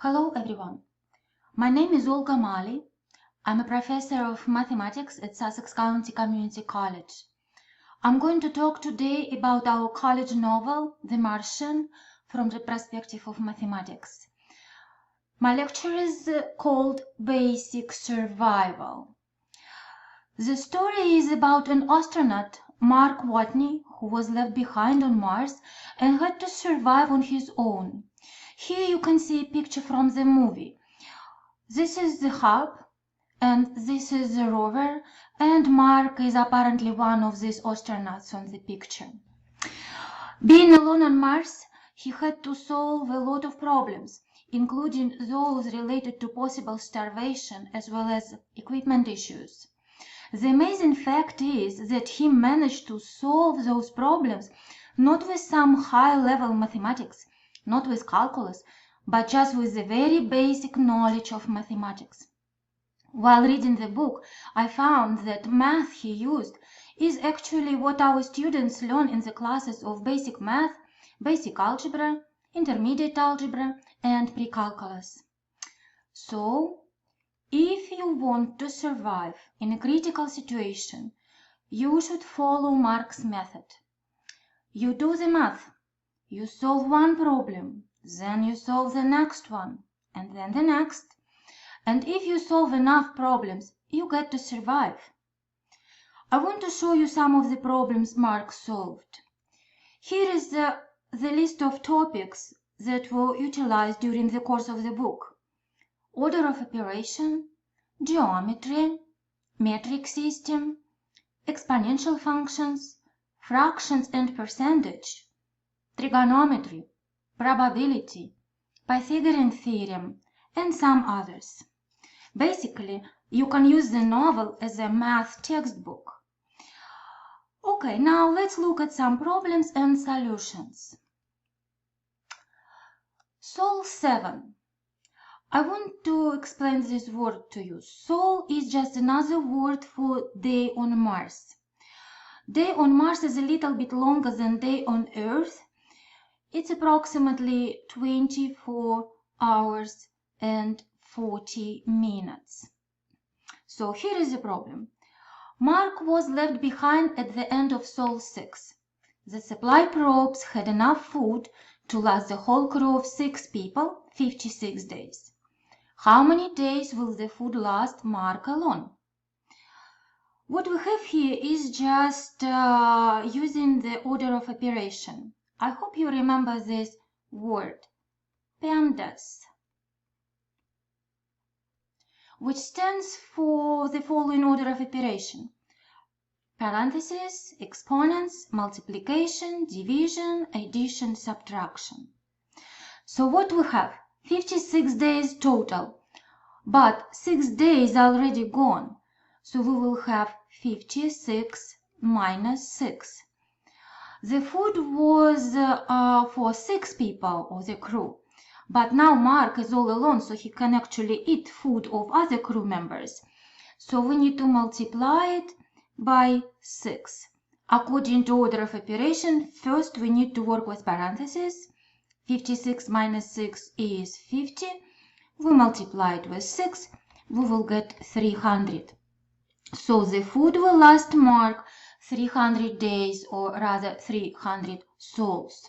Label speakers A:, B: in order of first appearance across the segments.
A: Hello everyone. My name is Olga Maali. I'm a professor of mathematics at Sussex County Community College. I'm going to talk today about our college novel, The Martian, from the perspective of mathematics. My lecture is called Basic Survival. The story is about an astronaut, Mark Watney, who was left behind on Mars and had to survive on his own. Here you can see a picture from the movie. This is the hub, and this is the rover, and Mark is apparently one of these astronauts on the picture. Being alone on Mars, he had to solve a lot of problems, including those related to possible starvation as well as equipment issues. The amazing fact is that he managed to solve those problems not with some high-level mathematics, not with calculus, but just with the very basic knowledge of mathematics. While reading the book, I found that math he used is actually what our students learn in the classes of basic math, basic algebra, intermediate algebra, and pre-calculus. So, if you want to survive in a critical situation, you should follow Mark's method. You do the math, you solve one problem, then you solve the next one, and then the next. And if you solve enough problems, you get to survive. I want to show you some of the problems Mark solved. Here is the list of topics that were utilized during the course of the book. Order of operation, geometry, metric system, exponential functions, fractions and percentage, trigonometry, probability, Pythagorean Theorem, and some others. Basically, you can use the novel as a math textbook. Okay, now let's look at some problems and solutions. Sol 7. I want to explain this word to you. Sol is just another word for day on Mars. Day on Mars is a little bit longer than day on Earth. It's approximately 24 hours and 40 minutes. So here is the problem. Mark was left behind at the end of Sol 6. The supply probes had enough food to last the whole crew of 6 people 56 days. How many days will the food last Mark alone? What we have here is just using the order of operation. I hope you remember this word, PEMDAS, which stands for the following order of operation: parentheses, exponents, multiplication, division, addition, subtraction. So what we have? 56 days total, but 6 days already gone. So we will have 56 minus 6. The food was for 6 people of the crew, but now Mark is all alone, so he can actually eat food of other crew members. So we need to multiply it by 6. According to order of operation, first we need to work with parentheses. 56 minus 6 is 50. We multiply it with 6. We will get 300. So the food will last Mark 300 days, or rather 300 sols.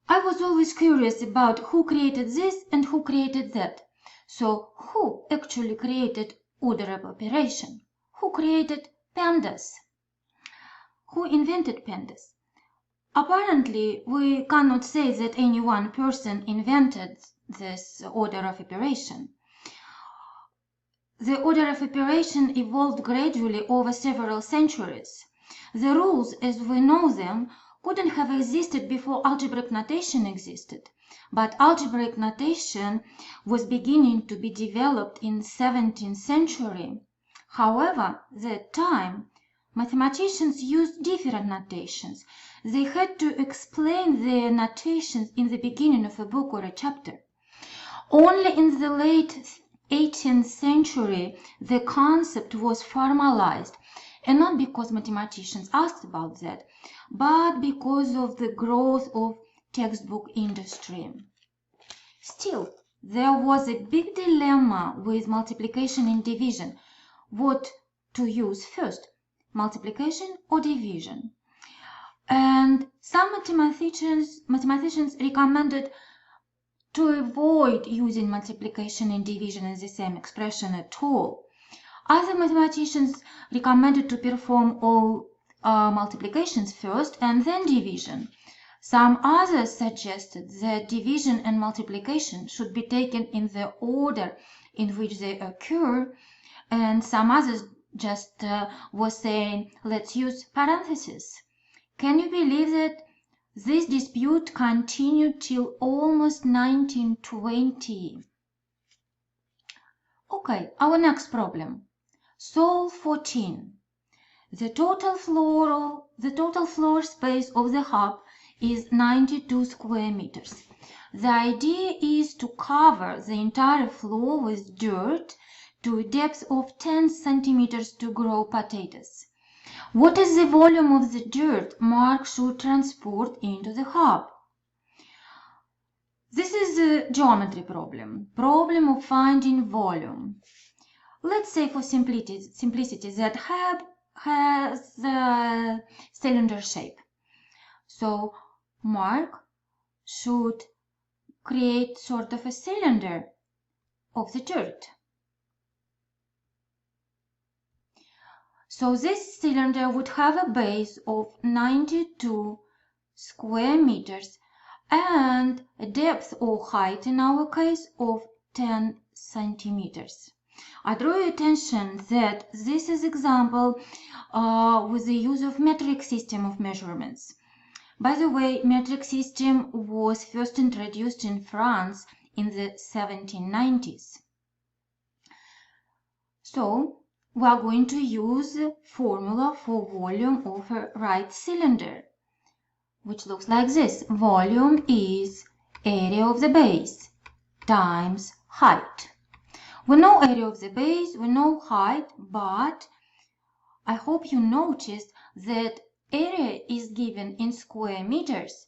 A: I was always curious about who created this and who created that. So who actually created order of operation? Who created PEMDAS? Who invented PEMDAS? Apparently, we cannot say that any one person invented this order of operation. The order of operation evolved gradually over several centuries. The rules as we know them couldn't have existed before algebraic notation existed, but algebraic notation was beginning to be developed in the 17th century. However, at that time, mathematicians used different notations. They had to explain their notations in the beginning of a book or a chapter. Only in the late 18th century, the concept was formalized, and not because mathematicians asked about that, but because of the growth of textbook industry. Still, there was a big dilemma with multiplication and division. What to use first, multiplication or division? And some mathematicians recommended to avoid using multiplication and division in the same expression at all. Other mathematicians recommended to perform all multiplications first and then division. Some others suggested that division and multiplication should be taken in the order in which they occur, and some others just were saying, let's use parentheses. Can you believe that this dispute continued till almost 1920? Okay, our next problem. Solve 14. The total floor space of the hub is 92 square meters. The idea is to cover the entire floor with dirt to a depth of 10 centimeters to grow potatoes. What is the volume of the dirt Mark should transport into the hub? This is a geometry problem of finding volume. Let's say for simplicity that hub has a cylinder shape. So Mark should create sort of a cylinder of the dirt. So this cylinder would have a base of 92 square meters and a depth or height in our case of 10 centimeters. I draw your attention that this is example with the use of metric system of measurements. By the way, metric system was first introduced in France in the 1790s. So we are going to use the formula for volume of a right cylinder, which looks like this. Volume is area of the base times height. We know area of the base, we know height, but I hope you noticed that area is given in square meters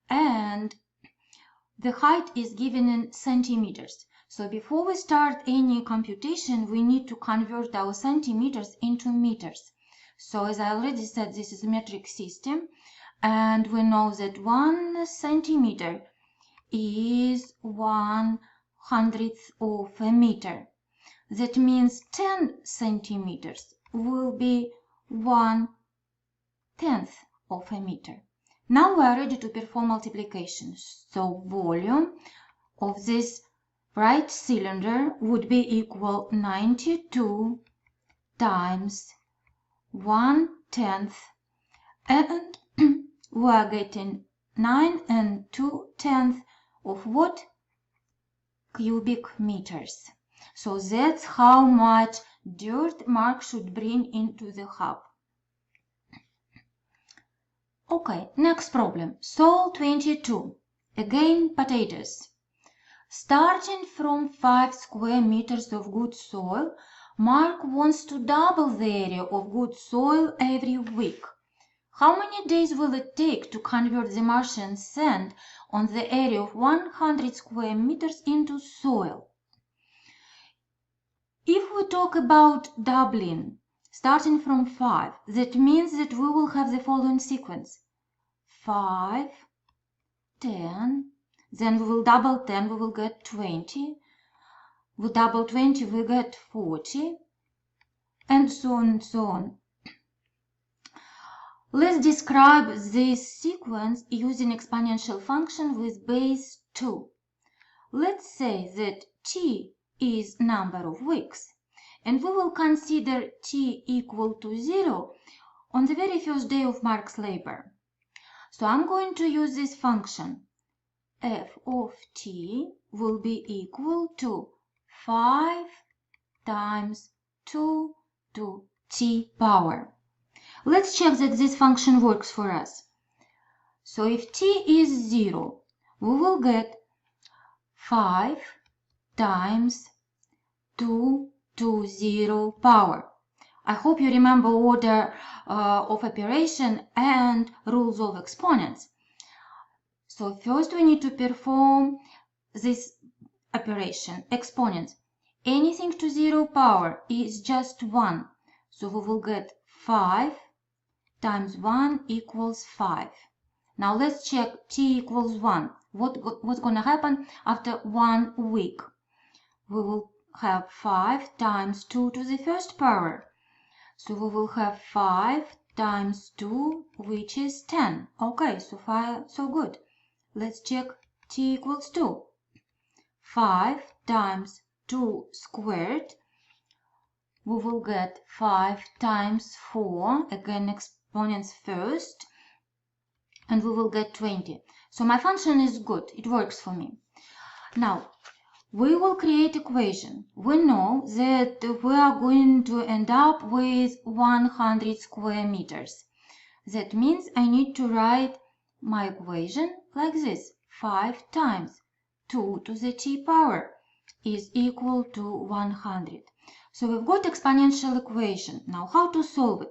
A: and the height is given in centimeters. So before we start any computation, we need to convert our centimeters into meters. So as I already said, this is a metric system, and we know that 1 centimeter is 1/100th of a meter. That means 10 centimeters will be 1/10th of a meter. Now we are ready to perform multiplication. So volume of this right cylinder would be equal 92 times 1/10, and we are getting 9 2/10 of what? Cubic meters. So that's how much dirt Mark should bring into the hub. Okay, next problem. Solve 22. Again, potatoes. Starting from 5 square meters of good soil, Mark wants to double the area of good soil every week. How many days will it take to convert the Martian sand on the area of 100 square meters into soil? If we talk about doubling, starting from 5, that means that we will have the following sequence. 5, 10, then we will double 10, we will get 20. We double 20, we get 40, and so on and so on. Let's describe this sequence using exponential function with base 2. Let's say that t is number of weeks, and we will consider t equal to 0 on the very first day of Mark's labor. So I'm going to use this function. F of t will be equal to 5 times 2 to t power. Let's check that this function works for us. So if t is 0, we will get 5 times 2 to 0 power. I hope you remember order of operation and rules of exponents. So first we need to perform this operation, exponents. Anything to 0 power is just 1. So we will get 5 times 1 equals 5. Now let's check t equals 1. What's going to happen after 1 week? We will have 5 times 2 to the first power. So we will have 5 times 2, which is 10. Okay, so far so good. Let's check t equals 2. 5 times 2 squared. We will get 5 times 4, again exponents first, and we will get 20. So my function is good, it works for me. Now, we will create equation. We know that we are going to end up with 100 square meters. That means I need to write my equation like this. 5 times 2 to the t power is equal to 100. So we've got exponential equation. Now how to solve it?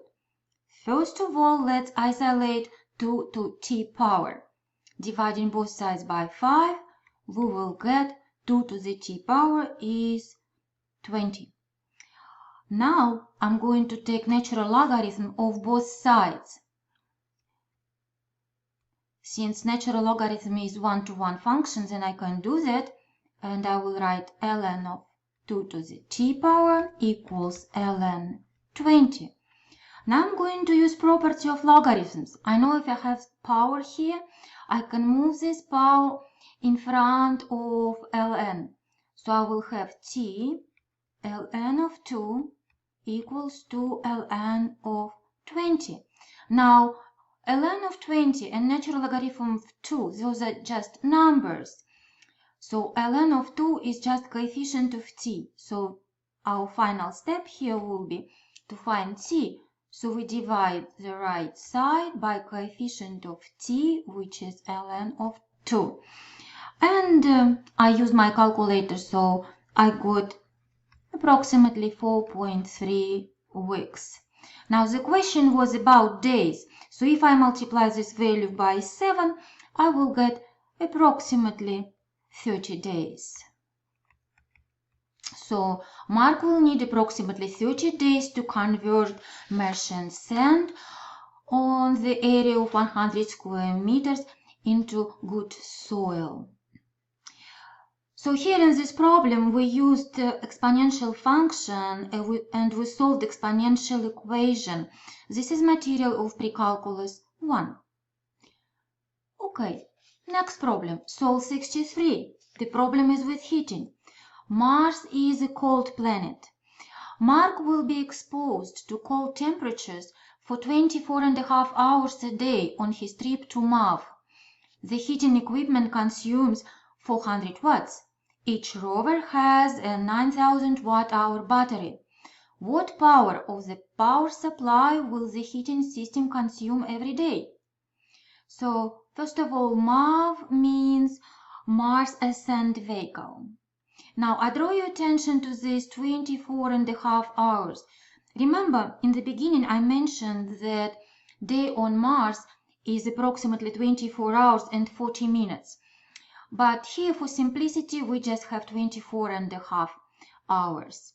A: First of all, let's isolate 2 to t power. Dividing both sides by 5, we will get 2 to the t power is 20. Now I'm going to take natural logarithm of both sides. Since natural logarithm is one-to-one function, then I can do that, and I will write ln of 2 to the t power equals ln 20. Now I'm going to use property of logarithms. I know if I have power here, I can move this power in front of ln. So I will have t ln of 2 equals to ln of 20. Now, ln of 20 and natural logarithm of 2, those are just numbers. So ln of 2 is just coefficient of t. So our final step here will be to find t. So we divide the right side by coefficient of t, which is ln of 2. And I use my calculator, so I got approximately 4.3 weeks. Now the question was about days. So if I multiply this value by 7, I will get approximately 30 days. So Mark will need approximately 30 days to convert Martian sand on the area of 100 square meters into good soil. So here in this problem we used the exponential function and we solved the exponential equation. This is material of pre-calculus 1. Okay, next problem, solve 63. The problem is with heating. Mars is a cold planet. Mark will be exposed to cold temperatures for 24.5 hours a day on his trip to Mars. The heating equipment consumes 400 watts. Each rover has a 9,000 watt-hour battery. What power of the power supply will the heating system consume every day? So, first of all, MAV means Mars Ascent Vehicle. Now, I draw your attention to this 24.5 hours. Remember, in the beginning I mentioned that day on Mars is approximately 24 hours and 40 minutes. But here, for simplicity, we just have 24.5 hours.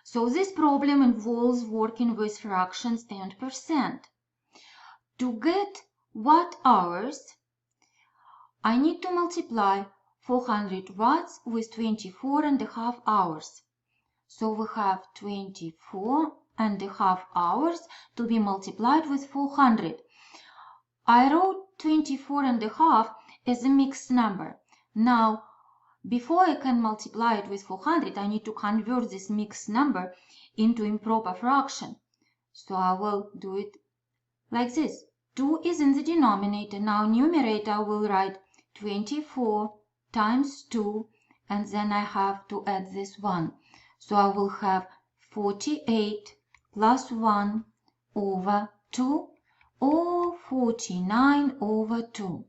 A: So this problem involves working with fractions and percent. To get watt-hours, I need to multiply 400 watts with 24.5 hours. So we have 24.5 hours to be multiplied with 400. I wrote 24.5 as a mixed number. Now, before I can multiply it with 400, I need to convert this mixed number into improper fraction. So I will do it like this. 2 is in the denominator. Now, numerator, I will write 24 times 2, and then I have to add this 1. So I will have 48 plus 1 over 2, or 49 over 2.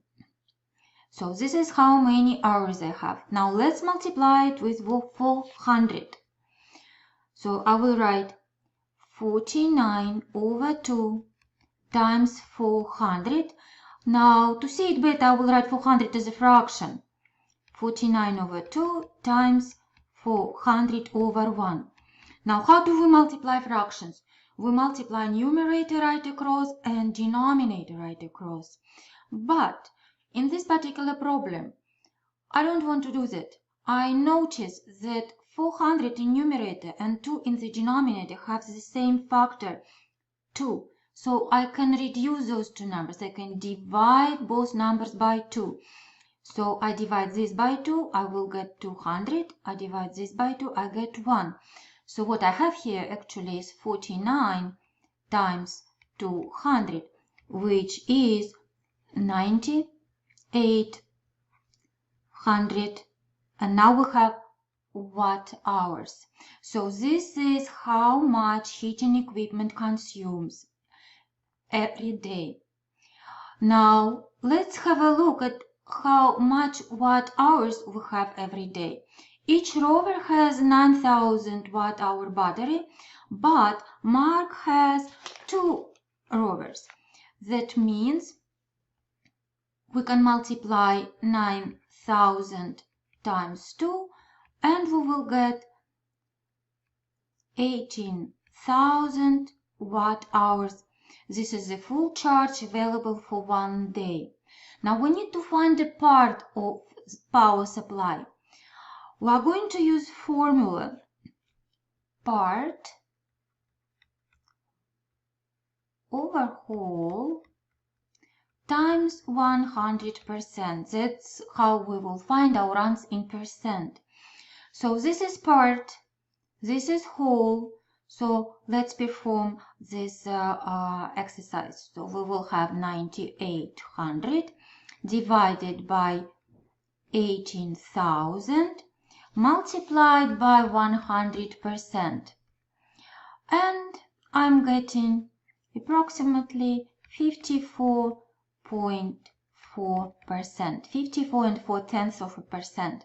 A: So this is how many hours I have. Now let's multiply it with 400. So I will write 49 over 2 times 400. Now to see it better, I will write 400 as a fraction. 49 over 2 times 400 over 1. Now, how do we multiply fractions? We multiply numerator right across and denominator right across. But in this particular problem, I don't want to do that. I notice that 400 in numerator and 2 in the denominator have the same factor, 2. So I can reduce those two numbers. I can divide both numbers by 2. So I divide this by 2, I will get 200. I divide this by 2, I get 1. So what I have here actually is 49 times 200, which is 9800. And now we have watt hours. So this is how much heating equipment consumes every day. Now let's have a look at how much watt hours we have every day. Each rover has 9000 watt hour battery, but Mark has 2 rovers. That means we can multiply 9000 times 2 and we will get 18,000 watt hours. This is the full charge available for 1 day. Now we need to find a part of power supply. We are going to use formula part over whole times 100%. That's how we will find our answer in percent. So this is part, this is whole. So let's perform this exercise. So we will have 9800 divided by 18,000 multiplied by 100%. And I'm getting approximately 54.4%, 54.4%.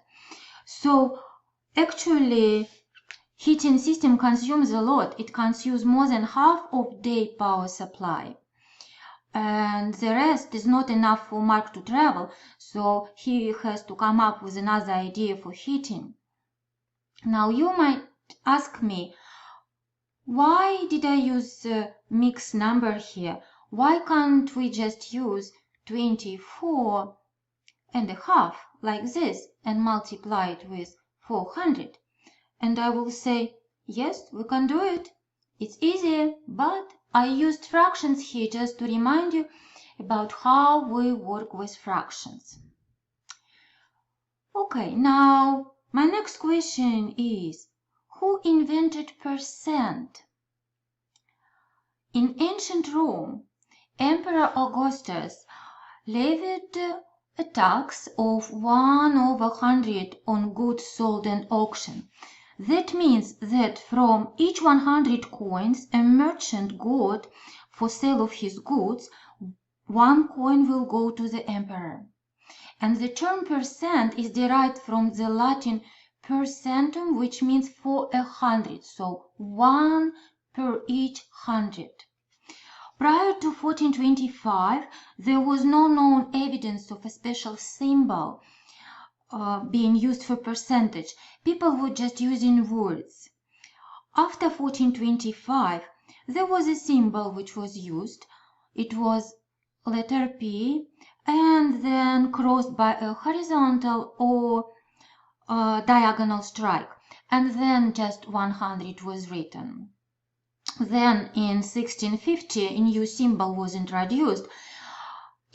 A: So actually, heating system consumes a lot. It consumes more than half of day power supply. And the rest is not enough for Mark to travel, so he has to come up with another idea for heating. Now you might ask me, why did I use a mixed number here? Why can't we just use 24.5 like this and multiply it with 400? And I will say, yes, we can do it. It's easier, but I used fractions here just to remind you about how we work with fractions. Okay, now my next question is, who invented percent? In ancient Rome, Emperor Augustus levied a tax of 1/100 on goods sold at auction. That means that from each 100 coins a merchant got for sale of his goods, 1 coin will go to the emperor. And the term percent is derived from the Latin percentum, which means for 100, so 1 per each 100. Prior to 1425, there was no known evidence of a special symbol being used for percentage. People were just using words. After 1425, there was a symbol which was used. It was letter P and then crossed by a horizontal or diagonal strike, and then just 100 was written. Then in 1650 a new symbol was introduced.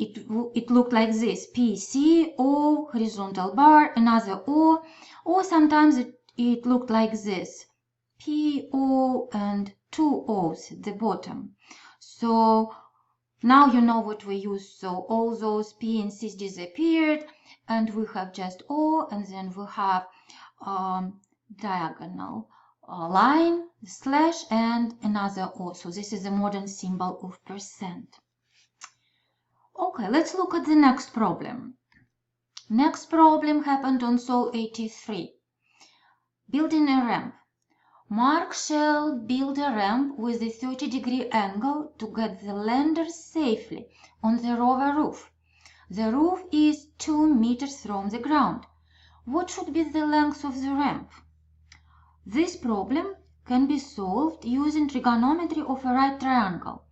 A: It looked like this: P, C, O, horizontal bar, another O, or sometimes it looked like this: P, O, and 2 O's at the bottom. So now you know what we use. So all those P and C's disappeared, and we have just O, and then we have diagonal line, slash, and another O. So this is a modern symbol of percent. Okay, let's look at the next problem. Next problem happened on Sol 83. Building a ramp. Mark shall build a ramp with a 30-degree angle to get the lander safely on the rover roof. The roof is 2 meters from the ground. what should be the length of the ramp? This problem can be solved using trigonometry of a right triangle.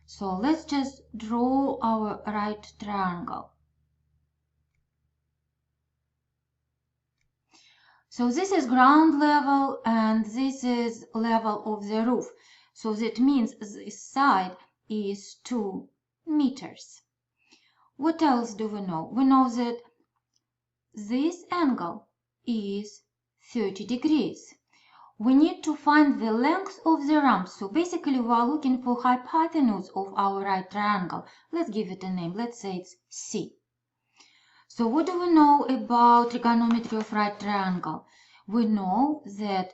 A: So let's just draw our right triangle. So this is ground level and this is level of the roof. So that means this side is 2 meters. What else do we know? We know that this angle is 30 degrees. We need to find the length of the ramp. So basically we are looking for hypotenuse of our right triangle. Let's give it a name. Let's say it's C. So what do we know about trigonometry of right triangle? We know that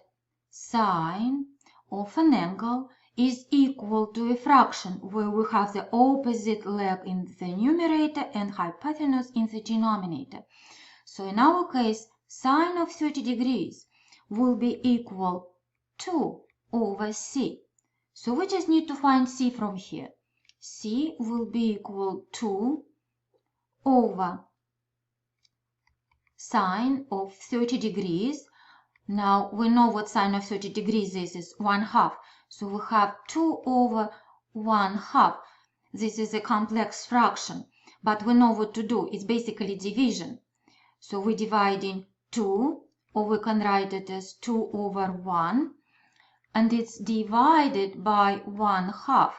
A: sine of an angle is equal to a fraction where we have the opposite leg in the numerator and hypotenuse in the denominator. So in our case, sine of 30 degrees will be equal to over C. So we just need to find C from here. C will be equal to over sine of 30 degrees. Now we know what sine of 30 degrees is 1/2. So we have 2 over 1/2. This is a complex fraction, but we know what to do. It's basically division. So we divide in 2, or we can write it as 2 over 1, and it's divided by 1/2.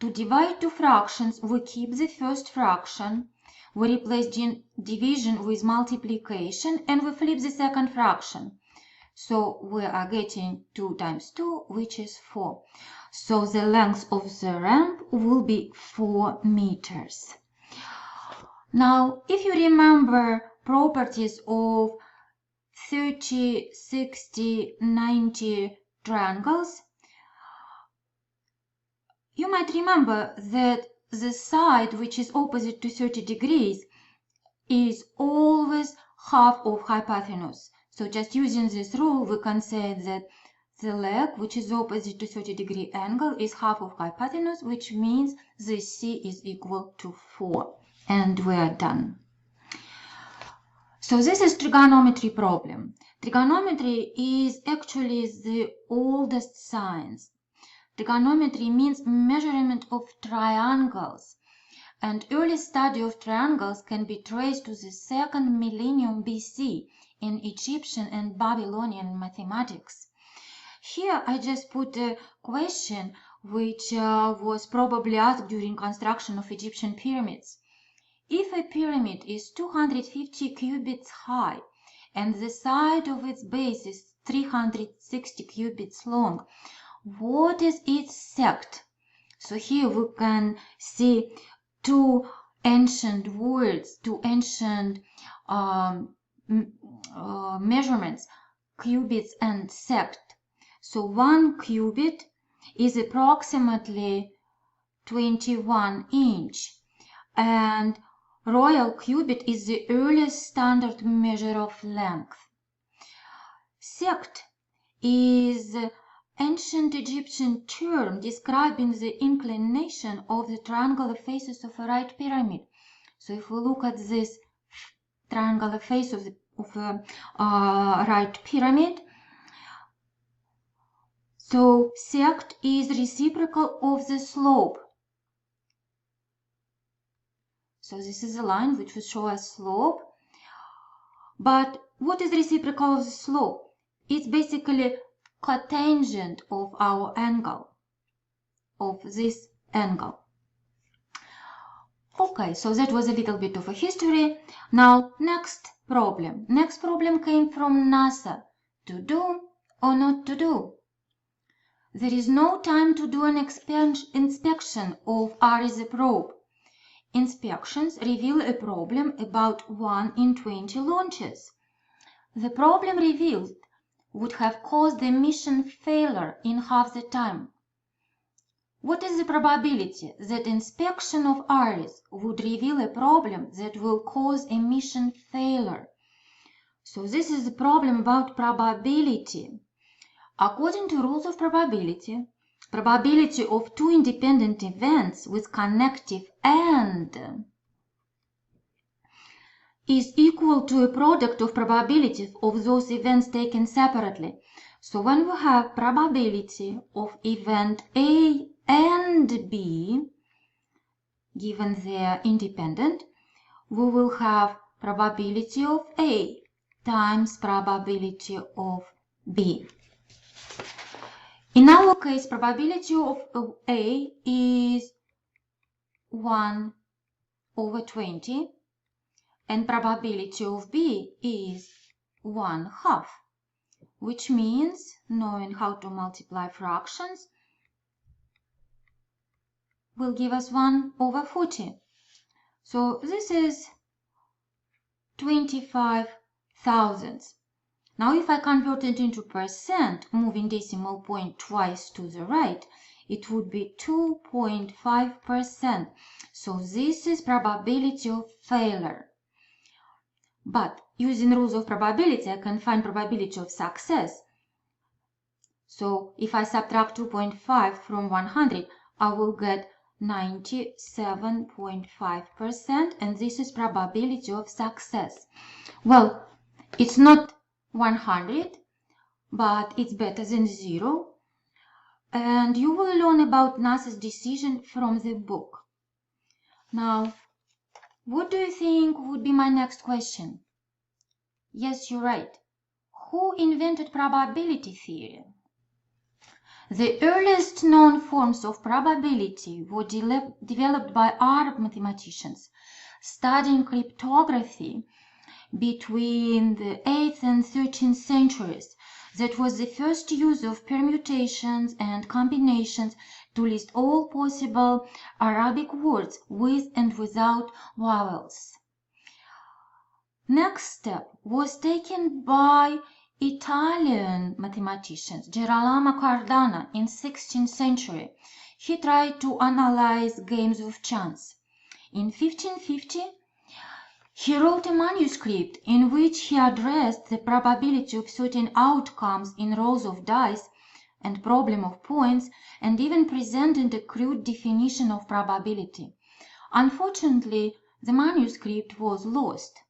A: To divide two fractions, we keep the first fraction, we replace division with multiplication, and we flip the second fraction. So we are getting 2 times 2, which is 4. So the length of the ramp will be 4 meters. Now, if you remember properties of 30, 60, 90 triangles, you might remember that the side which is opposite to 30 degrees is always half of hypotenuse. So just using this rule, we can say that the leg which is opposite to 30-degree angle is half of hypotenuse, which means this C is equal to 4. And we are done. So this is trigonometry problem. Trigonometry is actually the oldest science. Trigonometry means measurement of triangles, and early study of triangles can be traced to the 2nd millennium BC in Egyptian and Babylonian mathematics. Here I just put a question which was probably asked during construction of Egyptian pyramids. If a pyramid is 250 cubits high and the side of its base is 360 cubits long, what is its sect? So here we can see two ancient words, two ancient measurements, cubits and sect. So 1 cubit is approximately 21 inch, and royal cubit is the earliest standard measure of length. Sect is ancient Egyptian term describing the inclination of the triangular faces of a right pyramid. So if we look at this triangular face of a right pyramid, so sect is reciprocal of the slope. So this is a line which will show a slope. But what is reciprocal of the slope? It's basically cotangent of our angle, of this angle. Okay, so that was a little bit of a history. Now, next problem. Next problem came from NASA. To do or not to do? There is no time to do an inspection of RS probe. Inspections reveal a problem about 1 in 20 launches. The problem revealed would have caused the mission failure in half the time. What is the probability that inspection of RS would reveal a problem that will cause a mission failure? So this is a problem about probability. According to rules of probability, probability of two independent events with connective AND is equal to a product of probabilities of those events taken separately. So when we have probability of event A and B, given they are independent, we will have probability of A times probability of B. In our case, probability of A is 1 over 20 and probability of B is 1/2, which means, knowing how to multiply fractions will give us 1 over 40. So this is 25 thousandths. Now if I convert it into percent, moving decimal point twice to the right, it would be 2.5%. So this is probability of failure. But using rules of probability, I can find probability of success. So if I subtract 2.5 from 100, I will get 97.5%, and this is probability of success. Well, it's not 100, but it's better than 0. And you will learn about NASA's decision from the book. Now, what do you think would be my next question? Yes, you're right. Who invented probability theory? The earliest known forms of probability were developed by Arab mathematicians studying cryptography between the 8th and 13th centuries. That was the first use of permutations and combinations to list all possible Arabic words with and without vowels. Next step was taken by Italian mathematicians Girolamo Cardano in 16th century. He tried to analyze games of chance. In 1550, he wrote a manuscript in which he addressed the probability of certain outcomes in rolls of dice and problem of points, and even presented a crude definition of probability. Unfortunately, the manuscript was lost.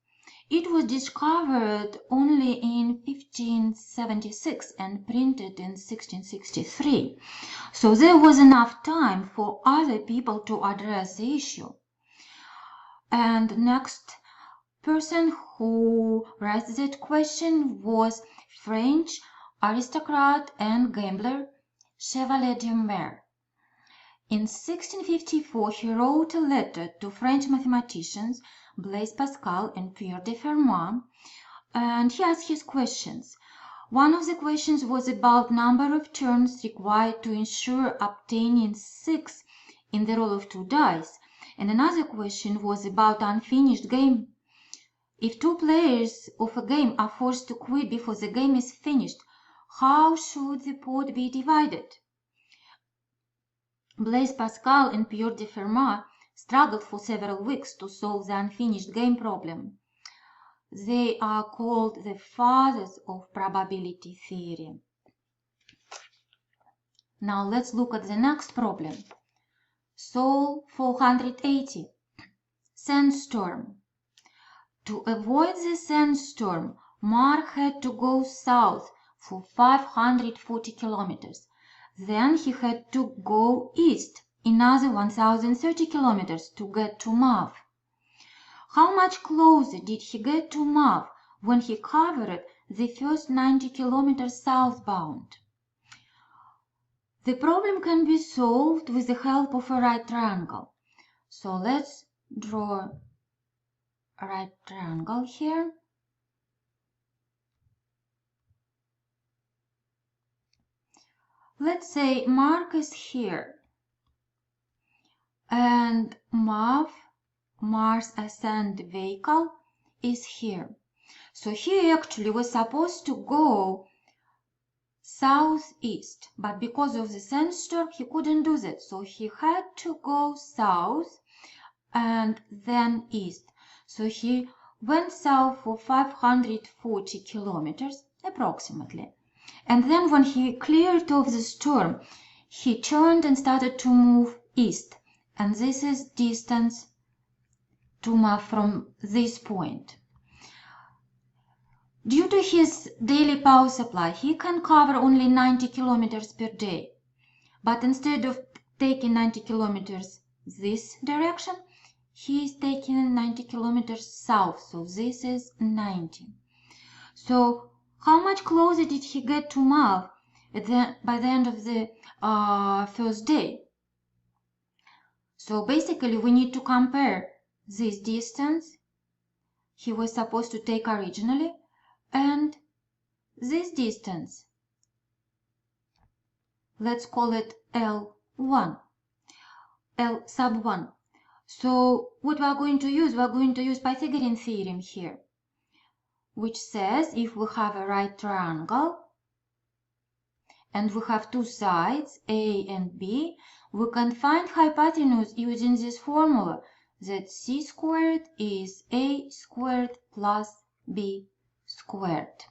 A: It was discovered only in 1576 and printed in 1663. So there was enough time for other people to address the issue. And next person who raised that question was French aristocrat and gambler Chevalier de Mer. In 1654, he wrote a letter to French mathematicians Blaise Pascal and Pierre de Fermat, and he asked his questions. One of the questions was about number of turns required to ensure obtaining 6 in the roll of 2 dice, and another question was about unfinished game. If 2 players of a game are forced to quit before the game is finished, how should the pot be divided? Blaise Pascal and Pierre de Fermat struggled for several weeks to solve the unfinished game problem. They are called the fathers of probability theory. Now let's look at the next problem. Solve 480. Sandstorm. To avoid the sandstorm, Mark had to go south for 540 kilometers. Then he had to go east another 1030 kilometers to get to Mav. How much closer did he get to Mav when he covered the first 90 kilometers southbound? The problem can be solved with the help of a right triangle. So let's draw a right triangle here. Let's say Mark is here and Mav, Mars Ascent Vehicle, is here. So he actually was supposed to go southeast, but because of the sandstorm he couldn't do that. So he had to go south and then east. So he went south for 540 kilometers approximately. And then when he cleared of the storm, he turned and started to move east. And this is distance to Mav from this point. Due to his daily power supply, he can cover only 90 kilometers per day. But instead of taking 90 kilometers this direction, he is taking 90 kilometers south. So this is 90. So how much closer did he get to Mav by the end of the first day? So basically we need to compare this distance he was supposed to take originally and this distance. Let's call it L1, L sub 1. So what we are going to use? We are going to use Pythagorean theorem here, which says if we have a right triangle and we have two sides, A and B, we can find hypotenuse using this formula that c squared is a squared plus b squared.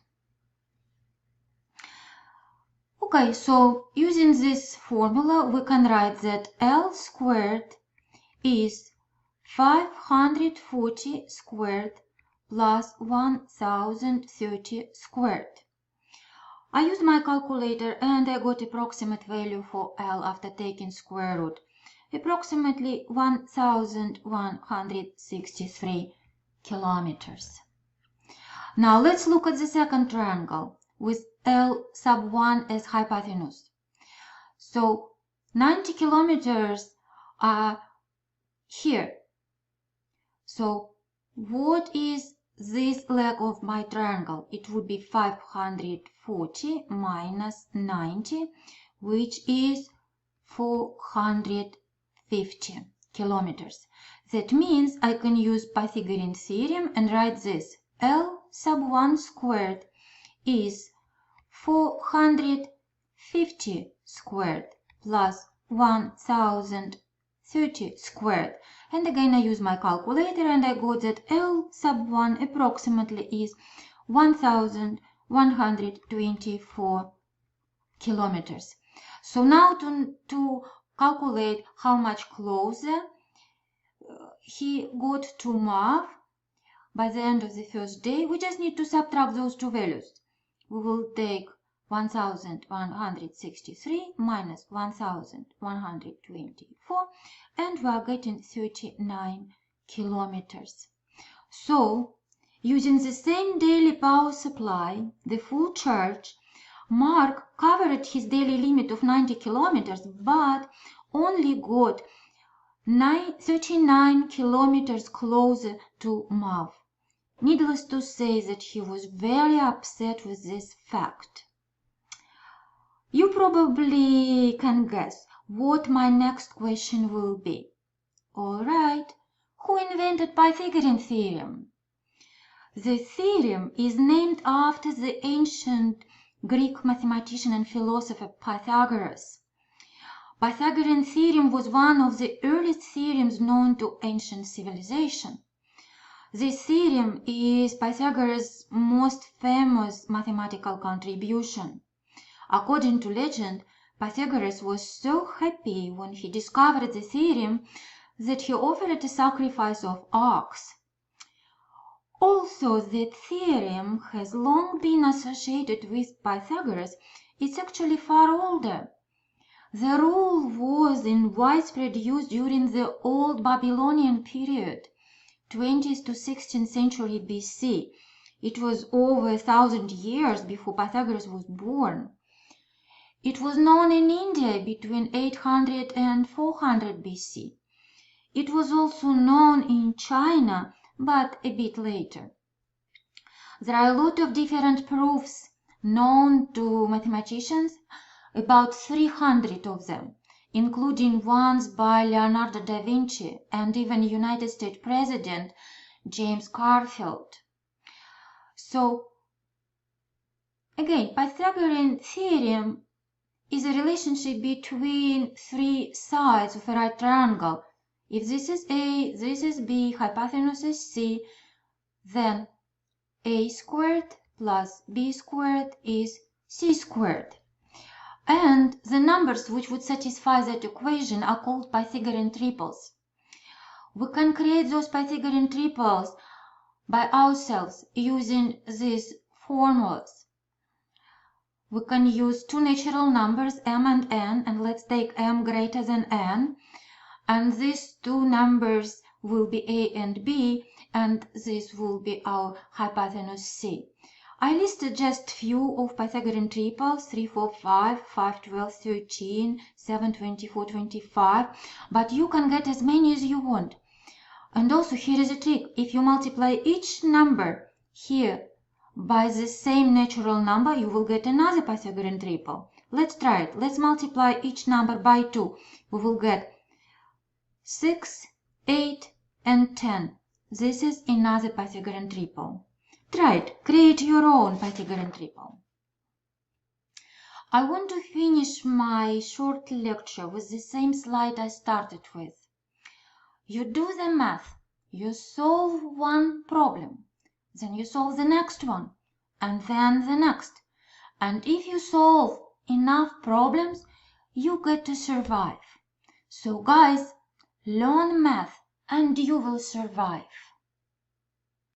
A: Okay, so using this formula, we can write that L squared is 540 squared plus 1030 squared. I used my calculator and I got approximate value for L after taking square root. Approximately 1163 kilometers. Now let's look at the second triangle with L sub 1 as hypotenuse. So 90 kilometers are here. So what is this leg of my triangle? It would be 540 minus 90, which is 450 kilometers. That means I can use Pythagorean theorem and write this. L sub 1 squared is 450 squared plus 1030 squared. And again I use my calculator and I got that L sub 1 approximately is 1124 kilometers. So now to calculate how much closer he got to Mav by the end of the first day, we just need to subtract those two values. We will take 1163 minus 1124 and we are getting 39 kilometers. So using the same daily power supply, the full charge, Mark covered his daily limit of 90 kilometers but only got 39 kilometers closer to Mav. Needless to say that he was very upset with this fact. You probably can guess what my next question will be. Alright, who invented Pythagorean theorem? The theorem is named after the ancient Greek mathematician and philosopher Pythagoras. Pythagorean theorem was one of the earliest theorems known to ancient civilization. This theorem is Pythagoras' most famous mathematical contribution. According to legend, Pythagoras was so happy when he discovered the theorem that he offered a sacrifice of ox. Also, that theorem has long been associated with Pythagoras. It's actually far older. The rule was in widespread use during the Old Babylonian period, 20th to 16th century BC. It was over 1,000 years before Pythagoras was born. It was known in India between 800 and 400 BC. It was also known in China, but a bit later. There are a lot of different proofs known to mathematicians, about 300 of them, including ones by Leonardo da Vinci and even United States President James Garfield. So, again, Pythagorean theorem is a relationship between three sides of a right triangle. If this is A, this is B, hypotenuse is C, then A squared plus B squared is C squared. And the numbers which would satisfy that equation are called Pythagorean triples. We can create those Pythagorean triples by ourselves using this formulas. We can use two natural numbers, m and n, and let's take m greater than n. And these two numbers will be a and b, and this will be our hypotenuse c. I listed just few of Pythagorean triples, 3, 4, 5, 5, 12, 13, 7, 24, 25, but you can get as many as you want. And also here is a trick. If you multiply each number here by the same natural number, you will get another Pythagorean triple. Let's try it. Let's multiply each number by 2. We will get 6, 8, and 10. This is another Pythagorean triple. Try it. Create your own Pythagorean triple. I want to finish my short lecture with the same slide I started with. You do the math. You solve one problem. Then you solve the next one. And then the next. And if you solve enough problems, you get to survive. So guys, learn math and you will survive.